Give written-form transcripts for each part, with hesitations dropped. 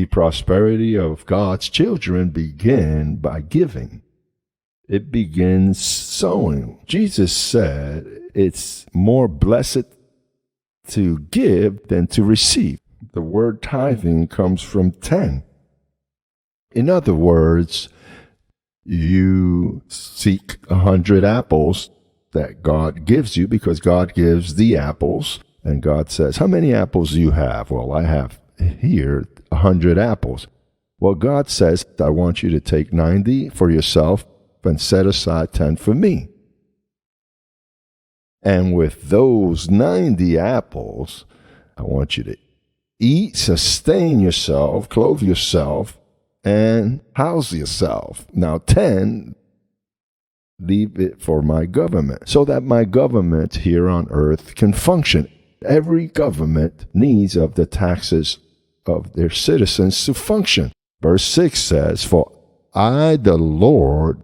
The prosperity of God's children begin by giving. It begins sowing. Jesus said it's more blessed to give than to receive. The word tithing comes from 10. In other words, you seek 100 apples that God gives you because God gives the apples. And God says, how many apples do you have? Well, I have here 100 apples. Well, God says, I want you to take 90 for yourself and set aside 10 for me. And with those 90 apples, I want you to eat, sustain yourself, clothe yourself, and house yourself. Now 10, leave it for my government, so that my government here on earth can function. Every government needs of the taxes of their citizens to function. Verse 6 says, for I, the Lord,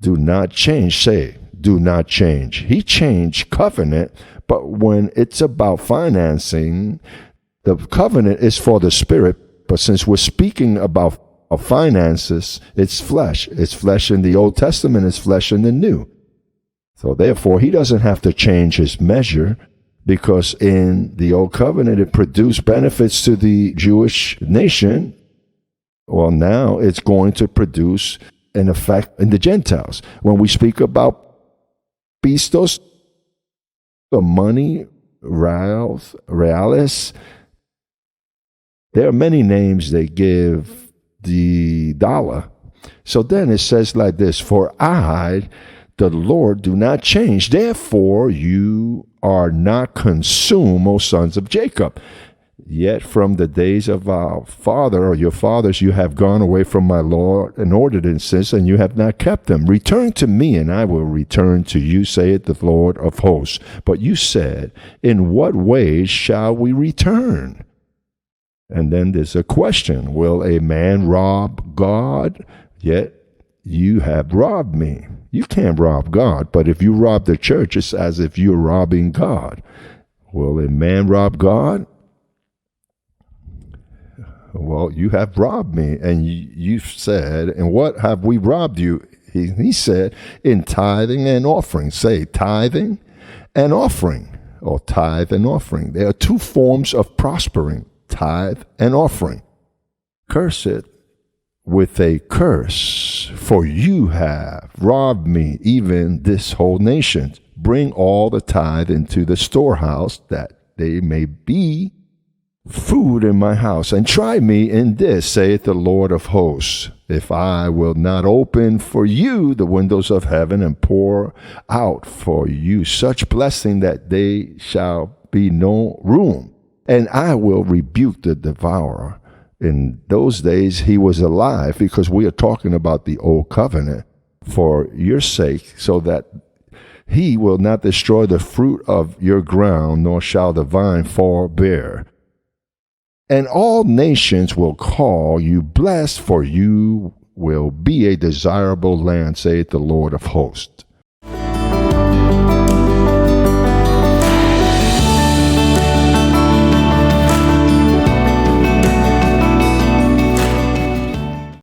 do not change. Say, do not change. He changed covenant, but when it's about financing, the covenant is for the spirit. But since we're speaking about finances, it's flesh. It's flesh in the Old Testament, it's flesh in the New. So therefore, he doesn't have to change his measure, because in the Old Covenant, it produced benefits to the Jewish nation. Well, now it's going to produce an effect in the Gentiles. When we speak about pistos, the money, realis, there are many names they give the dollar. So then it says like this, for I, the Lord, do not change. Therefore, you are not consumed, O sons of Jacob. Yet from the days of our father or your fathers, you have gone away from my law and ordinances, and you have not kept them. Return to me, and I will return to you, saith the Lord of hosts. But you said, in what ways shall we return? And then there's a question. Will a man rob God? Yet you have robbed me. You can't rob God, but if you rob the church, it's as if you're robbing God. Will a man rob God? Well, you have robbed me. And you've said, and what have we robbed you? He said, in tithing and offering. Say tithing and offering, or tithe and offering. There are two forms of prospering, tithe and offering. Curse it with a curse, for you have robbed me, even this whole nation. Bring all the tithe into the storehouse, that they may be food in my house, and try me in this, saith the Lord of hosts, if I will not open for you the windows of heaven and pour out for you such blessing that they shall be no room. And I will rebuke the devourer. In those days he was alive, because we are talking about the old covenant, for your sake, so that he will not destroy the fruit of your ground, nor shall the vine fall bare. And all nations will call you blessed, for you will be a desirable land, saith the Lord of hosts.